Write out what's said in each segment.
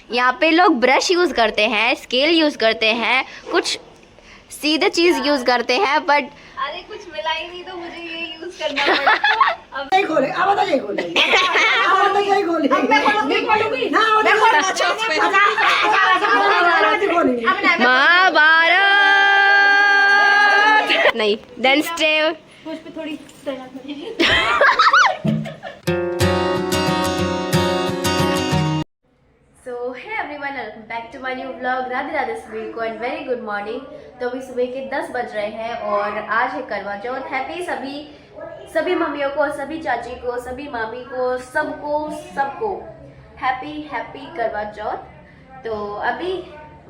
यहाँ पे लोग ब्रश यूज़ करते हैं, स्केल यूज़ करते हैं, कुछ सीधे चीज़ यूज़ करते हैं, बट अरे कुछ मिला ही नहीं तो मुझे ये यूज करना पड़ा। अब नहीं खोले, अब तो ये खोले, अब तो ये खोले। अब मैं खोलूंगी ना मैं खोलूंगी। महाभारत नहीं, देन स्टे। मुझ पे थोड़ी सो है everyone, welcome back to my new vlog. Radhe Radhe सभी को एंड वेरी गुड मॉर्निंग। तो अभी सुबह के 10 बज रहे हैं और आज है करवा चौथ। हैप्पी सभी मम्मियों को, सभी चाची को, सभी मामी को, सबको हैप्पी करवा चौथ। तो अभी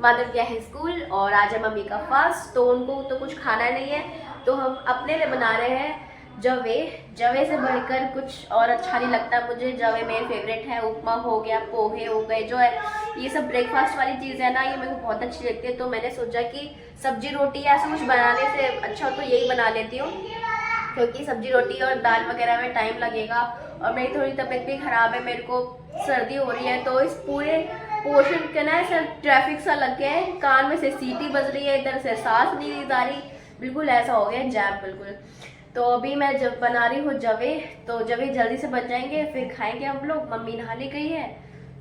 माधव गया है स्कूल और आज है मम्मी का फास्ट, तो उनको तो कुछ खाना नहीं है, तो हम अपने लिए बना रहे हैं जवे से बढ़कर कुछ और अच्छा नहीं लगता मुझे। जवे मेरे फेवरेट है। उपमा हो गया, पोहे हो गए, जो है ये सब ब्रेकफास्ट वाली चीज़ है ना, ये मेरे को बहुत अच्छी लगती है। तो मैंने सोचा कि सब्जी रोटी ऐसा कुछ बनाने से अच्छा तो यही बना लेती हूँ, क्योंकि सब्जी रोटी और दाल वगैरह में टाइम लगेगा और मेरी थोड़ी तबीयत भी ख़राब है, मेरे को सर्दी हो रही है। तो इस पूरे पोर्शन के ना ऐसा ट्रैफिक सा लग गया है, कान में से सीटी बज रही है, इधर से सांस नहीं जा रही, बिल्कुल ऐसा हो गया जैम बिल्कुल। तो अभी मैं जब बना रही हूँ जवे, तो जवे जल्दी से बन जाएंगे, फिर खाएंगे हम लोग। मम्मी नहाने गई है,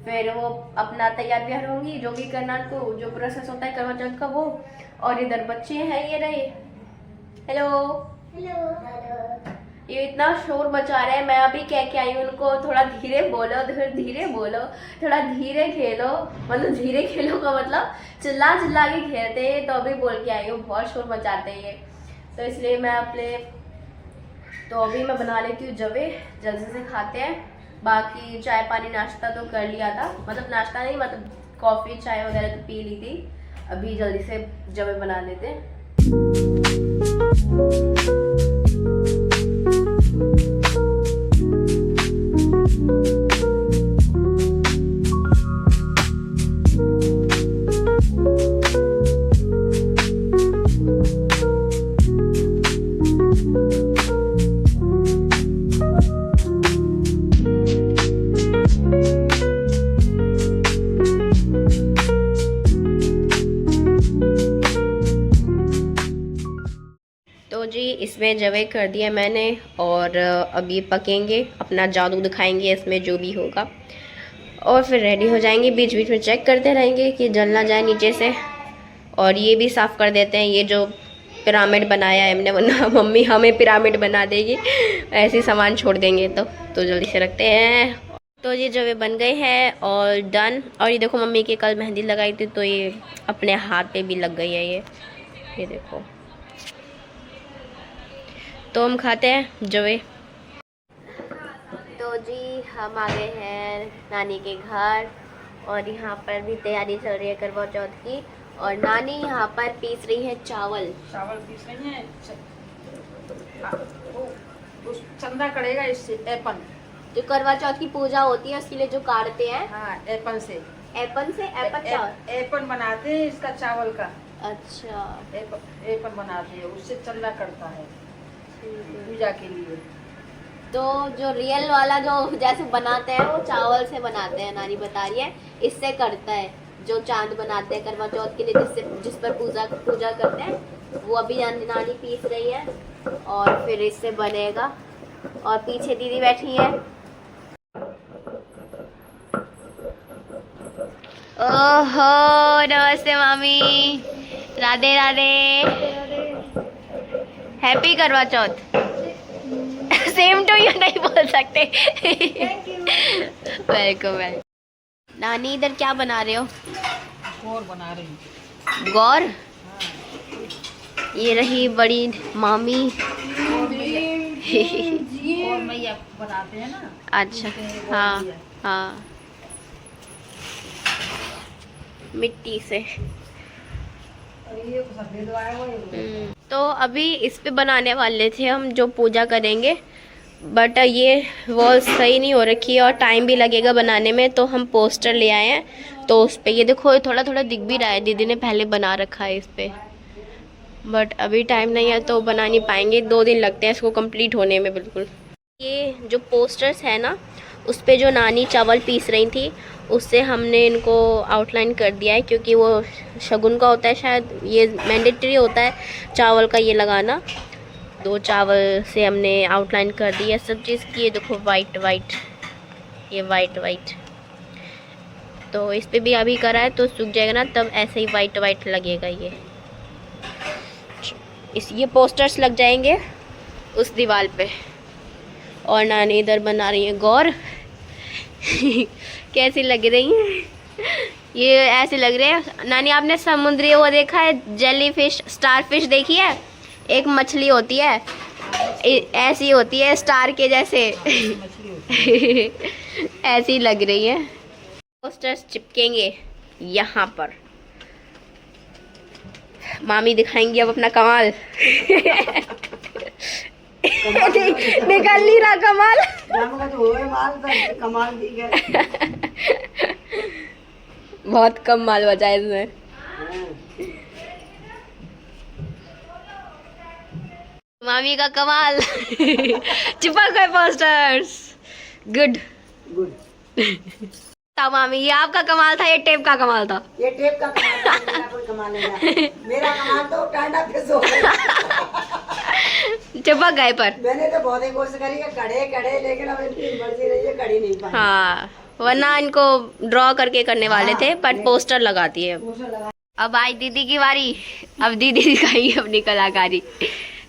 फिर वो अपना तैयार व्यार होंगी, जो भी करना उनको, जो प्रोसेस होता है करवा चौथ का वो। और इधर बच्चे हैं, ये रहे। हेलो ये इतना शोर मचा रहे हैं। मैं अभी कह के आई हूँ उनको थोड़ा धीरे बोलो, धीरे बोलो, थोड़ा धीरे खेलो। मतलब धीरे खेलो का मतलब चिल्ला के खेलते हैं। तो अभी बोल के आई हूँ, बहुत शोर मचाते हैं ये, तो इसलिए मैं तो अभी मैं बना लेती हूँ जवे, जल्दी से खाते हैं। बाकी चाय पानी नाश्ता तो कर लिया था, मतलब नाश्ता नहीं, मतलब कॉफ़ी चाय वगैरह तो पी ली थी। अभी जल्दी से जवे बना लेते हैं। तो जी इसमें जवे कर दिया मैंने और अब ये पकेंगे, अपना जादू दिखाएंगे इसमें जो भी होगा, और फिर रेडी हो जाएंगे। बीच बीच में चेक करते रहेंगे कि जल ना जाए नीचे से। और ये भी साफ़ कर देते हैं, ये जो पिरामिड बनाया है हमने, वरना मम्मी हमें पिरामिड बना देगी ऐसे सामान छोड़ देंगे। तो जल्दी से रखते हैं। तो ये जवे बन गए हैं और डन। और ये देखो मम्मी की कल मेहंदी लगाई थी, तो ये अपने हाथ पे भी लग गई है ये देखो। तो हम खाते हैं जवे। तो जी हम आ गए हैं नानी के घर और यहाँ पर भी तैयारी चल रही है करवा चौथ की। और नानी यहाँ पर पीस रही है चावल पीस रही है। उस चंदा करेगा इससे एपन, जो करवा चौथ की पूजा होती है उसके लिए जो काटते हैं। हाँ एपन से चावल एपन बनाते हैं इसका, चावल का। अच्छा एपन बनाते हैं, उससे चंदा करता है पूजा के लिए। तो जो रियल वाला जो जैसे बनाते हैं वो चावल से बनाते हैं, नानी बता रही है, इससे करता है। जो चांद बनाते हैं करवा चौथ के लिए, जिस पर पूजा करते हैं, वो अभी नानी पीस रही है और फिर इससे बनेगा। और पीछे दीदी बैठी है। ओहो नमस्ते मामी, राधे राधे, हैप्पी करवा चौथ। सेम टू यू नहीं बोल सकते। वेलकम। नानी इधर क्या बना रहे हो? गौर बना रही हूँ। गौर? ये रही बड़ी मामी। और मैया बनाते हैं ना। अच्छा हाँ हाँ, मिट्टी से। तो अभी इस पे बनाने वाले थे हम, जो पूजा करेंगे, बट ये वॉल सही नहीं हो रखी है और टाइम भी लगेगा बनाने में। तो हम पोस्टर ले आए हैं, तो उस पे ये देखो थोड़ा थोड़ा दिख भी रहा है, दीदी ने पहले बना रखा है इस पे, बट अभी टाइम नहीं है तो बना नहीं पाएंगे। 2 दिन लगते हैं इसको कंप्लीट होने में बिल्कुल। ये जो पोस्टर्स है ना, उस पे जो नानी चावल पीस रही थी उससे हमने इनको आउटलाइन कर दिया है, क्योंकि वो शगुन का होता है, शायद ये मैंडेटरी होता है चावल का ये लगाना। 2 चावल से हमने आउटलाइन कर दी है सब चीज़ की। ये देखो वाइट वाइट, ये वाइट वाइट, तो इस पे भी अभी करा है तो सूख जाएगा ना, तब ऐसे ही वाइट वाइट लगेगा ये पोस्टर्स लग जाएंगे उस दीवार पे। और नानी इधर बना रही है गौर कैसी लग रही है ये? ऐसे लग रहे हैं नानी। आपने समुद्री वो देखा है, जेली फिश, स्टार फिश देखी है? एक मछली होती है ऐसी होती है स्टार के जैसे ऐसी लग रही है। पोस्टर्स चिपकेंगे यहाँ पर। मामी दिखाएंगी अब अपना कमाल निकल नहीं रहा कमाल बहुत कम माल बचा है इसमें। मामी का कमाल चिपक गए पोस्टर्स। गुड गुड मामी, ये आपका कमाल था, ये टेप का कमाल था। ये टेप का कमाल था, मेरा कोई कमाल नहीं था। मेरा कमाल तो टांडा फिस हो गया। चिपक गए पर मैंने तो बहुत ही कोशिश करी कि कड़े, लेकिन अब इनकी मर्जी रही है, कड़ी नहीं पाई। हाँ, वरना इनको ड्रॉ करके करने वाले थे, पर पोस्टर लगा दिए। अब आई दीदी की बारी। अब दीदी दिखाएगी अपनी कलाकारी।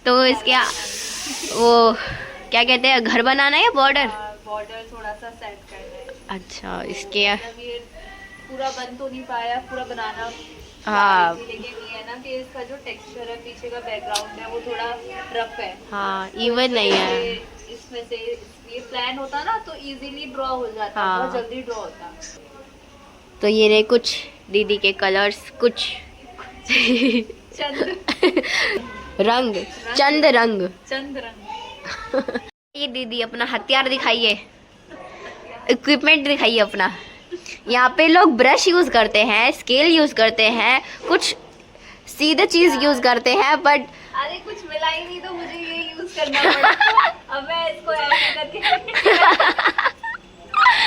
तो इसके वो क्या कहते हैं, घर बनाना है या बॉर्डर? बॉर्डर थोड़ा सा सेट करना है। अच्छा, इसके मतलब ये पूरा बन तो नहीं पाया, पूरा बनाना। हाँ, लेकिन ये है ना कि इसका जो टेक्सचर है, पीछे का बैकग्राउंड है, वो थोड़ा रफ है। हाँ, इवन नहीं है। इसमें से ये प्लान होता ना तो इजीली ड्रॉ हो जाता, हाँ। बहुत जल्दी ड्रॉ होता। तो ये रहे कुछ दीदी के कलर्स, कुछ चंद रंग, चंद रंग। चंद रंग। ये दीदी अपना हथियार दिखाइए, इक्विपमेंट दिखाइए अपना। यहाँ पे लोग ब्रश यूज़ करते हैं, स्केल यूज़ करते हैं, कुछ सीधे चीज़ यूज़ करते हैं, बट अरे कुछ मिला ही नहीं तो मुझे ये यूज करना पड़ा। अब मैं इसको ऐसे करके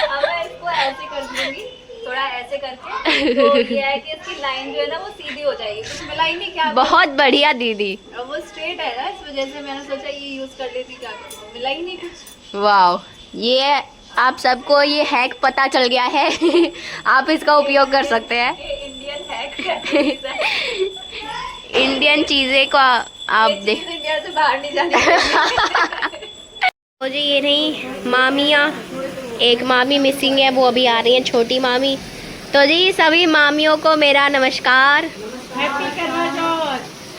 अब मैं इसको ऐसे कर दूंगी, थोड़ा ऐसे करके। तो ये है कि इसकी लाइन जो है ना वो सीधी हो जाएगी। कुछ मिला ही नहीं, क्या बहुत बढ़िया दीदी। अब वो स्ट्रेट है ना, इस वजह से मैंने सोचा ये यूज कर लेती, क्या करूँ, मिला ही नहीं कुछ। वाह, ये आप सबको ये हैक पता चल गया है आप इसका उपयोग कर सकते हैं। ये इंडियन हैक इंडियन चीज़ें को आप देख। इंडिया से बाहर नहीं जाने। मुझे ये नहीं मामियाँ, एक मामी मिसिंग है, वो अभी आ रही है, छोटी मामी। तो जी सभी मामियों को मेरा नमस्कार,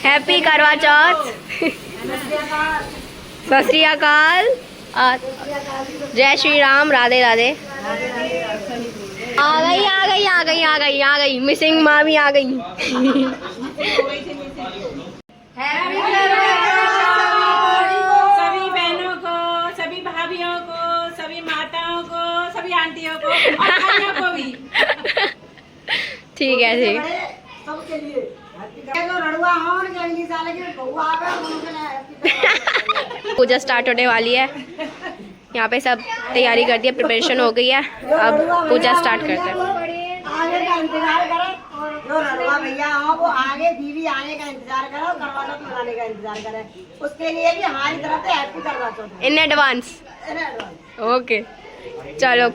हैप्पी करवा चौथ सत श्री अकाल और जय श्री राम, राधे राधे। आ गई मिसिंग मामी आ गई। सभी बहनों को, सभी भाभियों को, सभी माताओं को, सभी आंटियों को और भाइयों को भी। ठीक है, ठीक। सबके लिए रड़ुआ और अगली साल के बउआ आवे। पूजा स्टार्ट होने वाली है। यहाँ पे सब तैयारी कर दी है, प्रिपरेशन हो गई है। अब पूजा स्टार्ट करते हैं। आगे का इंतजार करो, जो रड़ुआ भैया हो वो आगे दीदी आने का इंतजार करो, करवा चौथ मनाने का इंतजार करें। उसके लिए भी हमारी तरफ से हैप्पी करवा चौथ इन एडवांस। ओके, चलो।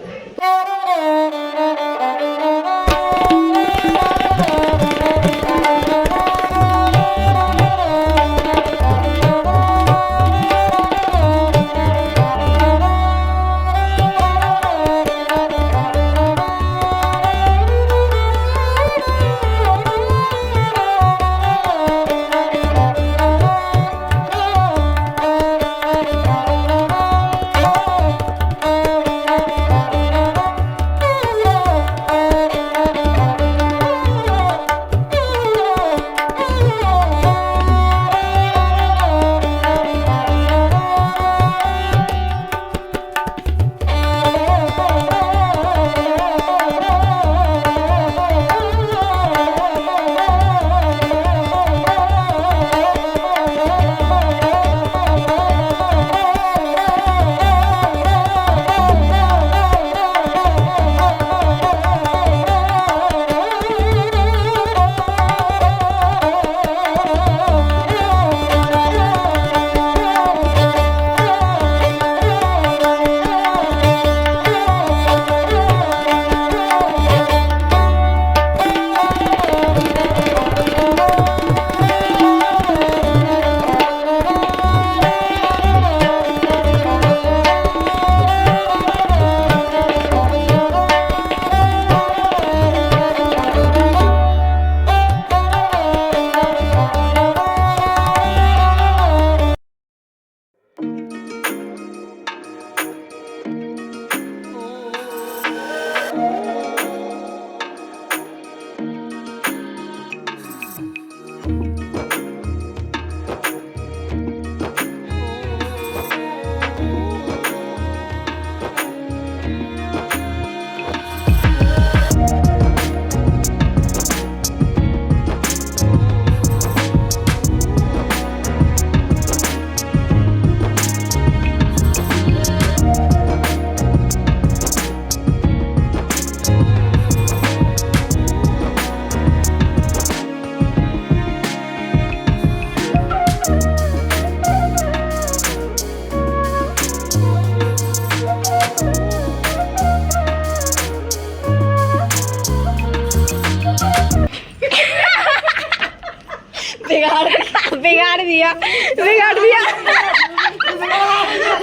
बिगाड़ दिया बिगाड़ दिया।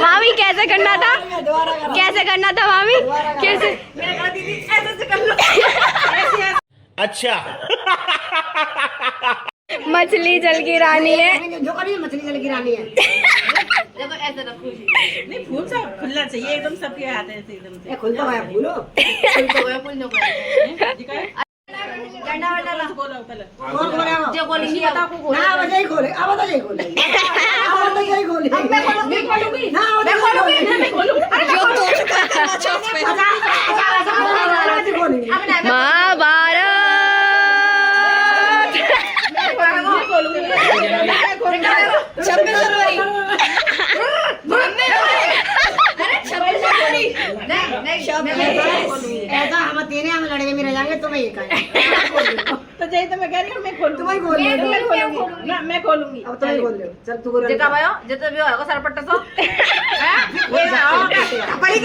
मामी कैसे करना था, कैसे करना था मामी, कैसे? अच्छा मछली जल की रानी है। जो कभी मछली जल गिरानी है। नहीं फूल सब खुलना चाहिए एकदम, सबके हाथ ऐसे एकदम से। ये खुलता है फूलो। डंडा वंडा ला बोलो पहले। कौन खोले हो? जो बोलेंगी बताओ को ना अब यही खोले, अब तो यही खोले। अब तो यही खोले। मैं खोलूंगी ना अब तो खोलूंगी मैं खोलूंगी। अरे जो तो खोलेंगे। महाभारत। ऐसा हम तेरे हम लड़े में रह जाएंगे, तुम्हें ये कहें। तो जय तो मैं कह रही हूँ मैं खोलूंगी। तुम्हें खोल ले। ना मैं खोलूंगी। अब तुम्हें खोल ले। चल तू खोल। जितना भयो जितना भी होगा सरपट्टा सो। भाई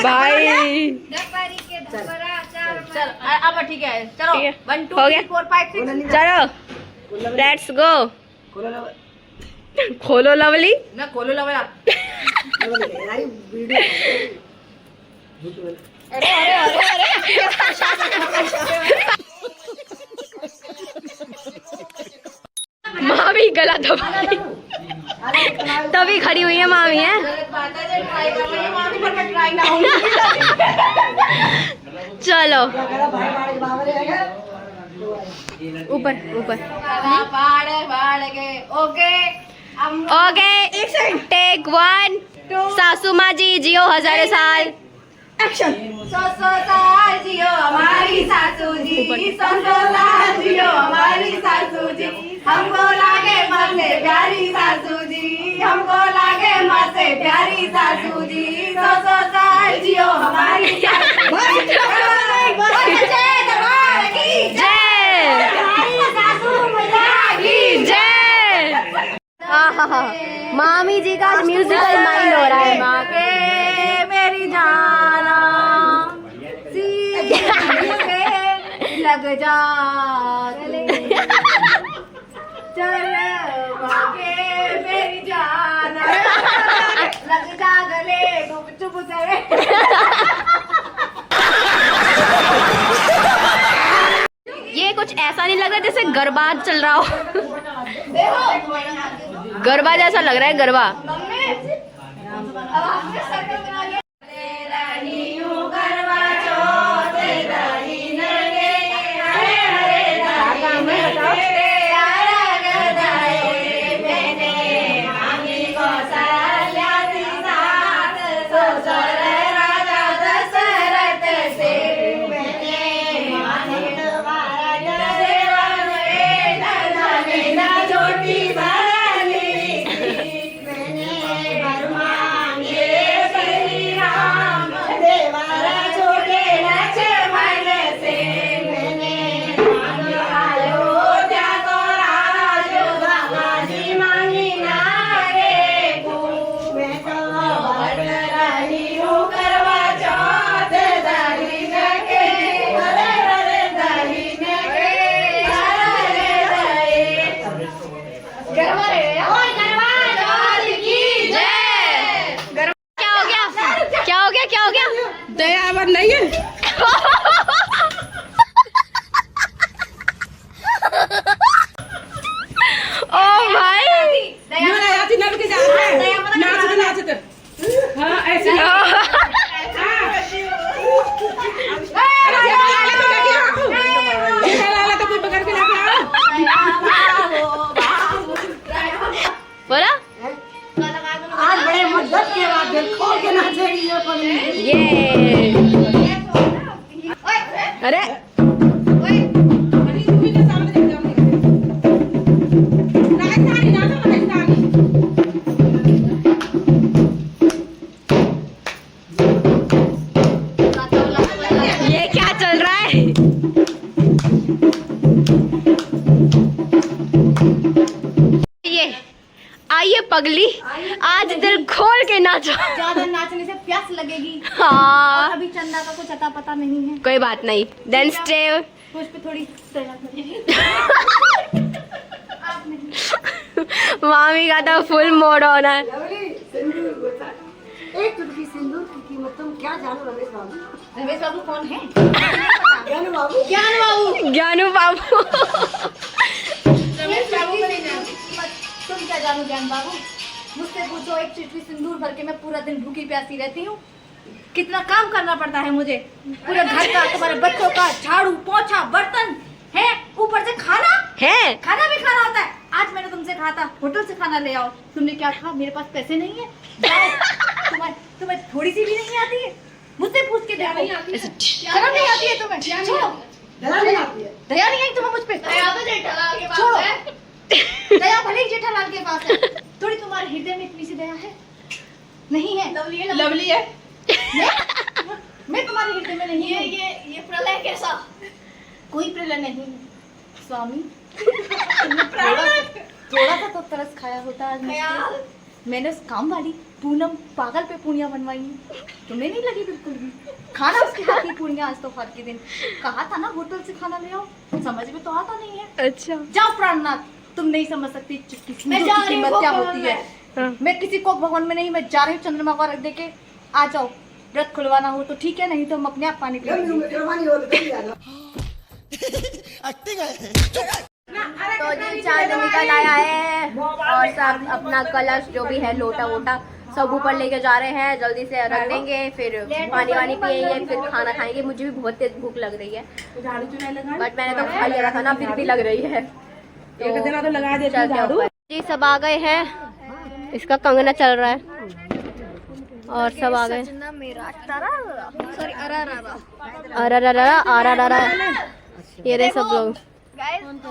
चल अब ठीक है चलो ठीक है। 1 2 हो गया। 3 4 5 6 चलो लेट्स गो। खोलो ना। खोलो लवली। मैं खोलू लगा। यार वीडियो। अरे अरे अरे मामी गला दबाई तभी खड़ी हुई है मामी है। ट्राई कर रही है मामी, पर मैं ट्राई ना होऊंगी। चलो भाई बाड़े बाबा रे आएगा। ऊपर ऊपर। बाड़ के ओके ओके टेक 1। सासू माँ जी जियो हजारे साल। एक्शन। सो साल जियो हमारी सासू जी, सो साल जियो हमारी सासू जी, हमको लागे माँ से प्यारी सासू जी, हमको लागे माँ से प्यारी सासू जी, सो साल जियो हमारी सासू जी। जय दरबार की जय हमारी सासू मैया की जय। आहा मामी जी का म्यूजिकल माइंड हो रहा है। माँ के मेरी जाना लग जा चल भागे मेरी जाना लग जा गले चुप चुप से। ये कुछ ऐसा नहीं लग रहा जैसे गरबा चल रहा हो। गरबा जैसा लग रहा है गरबा। अब आपने सर्कल बना लिया। दयावर नहीं है। ओ भाई हाँ ऐसे बोला आज बड़े मदद के बाद दिल खोल के नाचेगी ये पगली। ये अरे ये क्या चल रहा है? ये आइए पगली आज दिल खोल के नाचो। ज्यादा नाचने से प्यास लगेगी। हाँ अभी चंदा का कुछ अता पता नहीं है, कोई बात नहीं। देन स्टे कुछ पे थोड़ी आप मामी का तो फुल मोड ऑन है। लवली, सिंदूर बोलता है। एक चुटकी सिंदूर की कीमत तुम क्या जानो रमेश बाबू? रमेश बाबू कौन है? ज्ञानू बाबू। ज्ञानू बाबू। रमेश बाबू को नहीं जानती। तुम क्या जानो ज्ञान बाबू? मुझसे पूछो, एक चुटकी सिंदूर भर के मैं पूरा दिन भूखी प्यासी रहती हूँ। कितना काम करना पड़ता है मुझे, पूरे घर का, तुम्हारे बच्चों का, झाड़ू पोछा बर्तन है, ऊपर से खाना है। खाना भी खाना होता है। आज मैंने तुमसे कहा था होटल से खाना ले आओ, तुमने क्या कहा? मेरे पास पैसे नहीं है। तुम्हें थोड़ी सी भी नहीं आती है? मुझसे पूछ के देखो, शर्म नहीं आती है तुम्हें? छोड़ो, दया नहीं आती है। दया नहीं आई तुम्हें मुझ पे? छोड़ो, दया भले ही जेठालाल के पास है, थोड़ी तुम्हारे हृदय में इतनी सी दया है? नहीं है। लवली है। मैं तुम्हारे हृदय में नहीं हूँ। ये प्रलय कैसा? कोई प्रलय नहीं है स्वामी। थोड़ा सा तो तरस खाया होता आज मुझसे। मैंने उस काम वाली पूनम पागल पे पूड़ियाँ बनवाई हैं। तुम्हें नहीं लगी बिल्कुल भी? खाना उसके हाथ की पूड़ियाँ आज तो हर के दिन। कहा था ना होटल से खाना ले आओ, समझ में तो आता नहीं है। अच्छा जाओ प्राणनाथ, तुम नहीं समझ सकती चुटकी सिंदूर की कीमत क्या होती है। हाँ। मैं किसी को भगवान में नहीं, मैं जा रही हूँ चंद्रमा को रख दे के। आ जाओ, व्रत खुलवाना हो तो ठीक है, नहीं तो हम अपने आप पानी जब पिएंगे। मेहरबानी हो तो जल्दी आ जाओ। तो जी चाय निकल आया है और सब अपना कलश जो भी है, लोटा वोटा सब ऊपर लेके जा रहे हैं। जल्दी से रख देंगे, फिर पानी वानी पियेंगे, फिर खाना खाएंगे। मुझे भी बहुत तेज भूख लग रही है, बट मैंने तो खा लिया था ना, फिर भी लग रही है। तो चलते हैं ऊपर। जी सब आ गए हैं, इसका कंगना चल रहा है और सब आ गए। अरा ये रहे सब लोग।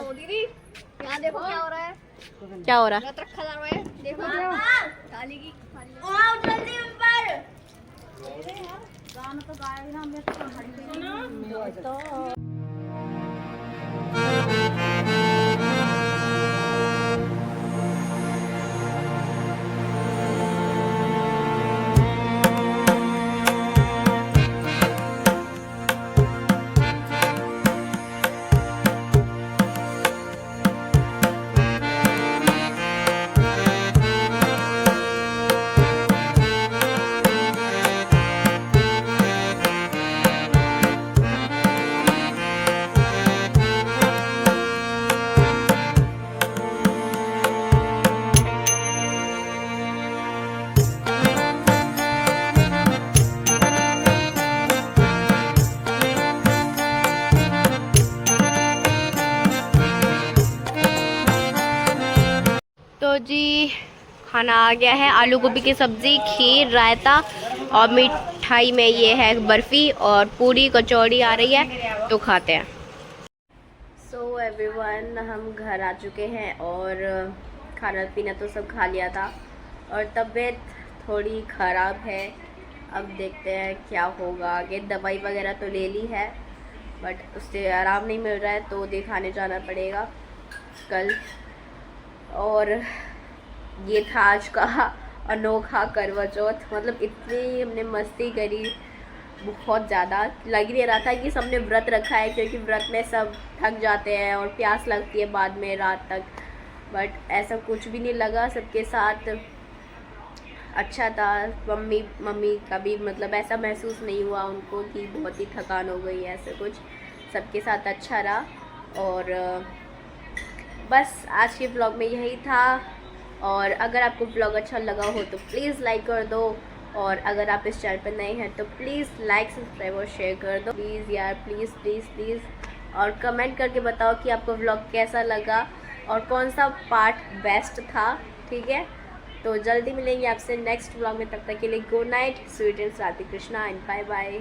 दीदी यहाँ देखो क्या हो रहा है। क्या हो रहा है? व्रत रखा जा रहा है, देखो थाली की। जल्दी ऊपर। तो जी खाना आ गया है, आलू गोभी की सब्ज़ी, खीर, रायता और मिठाई में ये है बर्फ़ी और पूरी कचौड़ी आ रही है, तो खाते हैं। सो एवरीवन, हम घर आ चुके हैं और खाना पीना तो सब खा लिया था और तबीयत थोड़ी ख़राब है। अब देखते हैं क्या होगा आगे। दवाई वगैरह तो ले ली है बट उससे आराम नहीं मिल रहा है, तो दिखाने जाना पड़ेगा कल। और ये था आज का अनोखा करवा चौथ। मतलब इतनी हमने मस्ती करी, बहुत ज़्यादा। लग नहीं रहा था कि सबने व्रत रखा है, क्योंकि व्रत में सब थक जाते हैं और प्यास लगती है बाद में रात तक, बट ऐसा कुछ भी नहीं लगा। सबके साथ अच्छा था। मम्मी का भी मतलब ऐसा महसूस नहीं हुआ उनको कि बहुत ही थकान हो गई है, ऐसा कुछ। सबके साथ अच्छा रहा। और बस आज के ब्लॉग में यही था। और अगर आपको ब्लॉग अच्छा लगा हो तो प्लीज़ लाइक कर दो, और अगर आप इस चैनल पर नए हैं तो प्लीज़ लाइक, सब्सक्राइब और शेयर कर दो प्लीज़ यार, प्लीज़ प्लीज़ प्लीज़। और कमेंट करके बताओ कि आपको ब्लॉग कैसा लगा और कौन सा पार्ट बेस्ट था, ठीक है। तो जल्दी मिलेंगे आपसे नेक्स्ट ब्लॉग में, तब तक के लिए good night, sweet and Radhe Krishna and bye bye.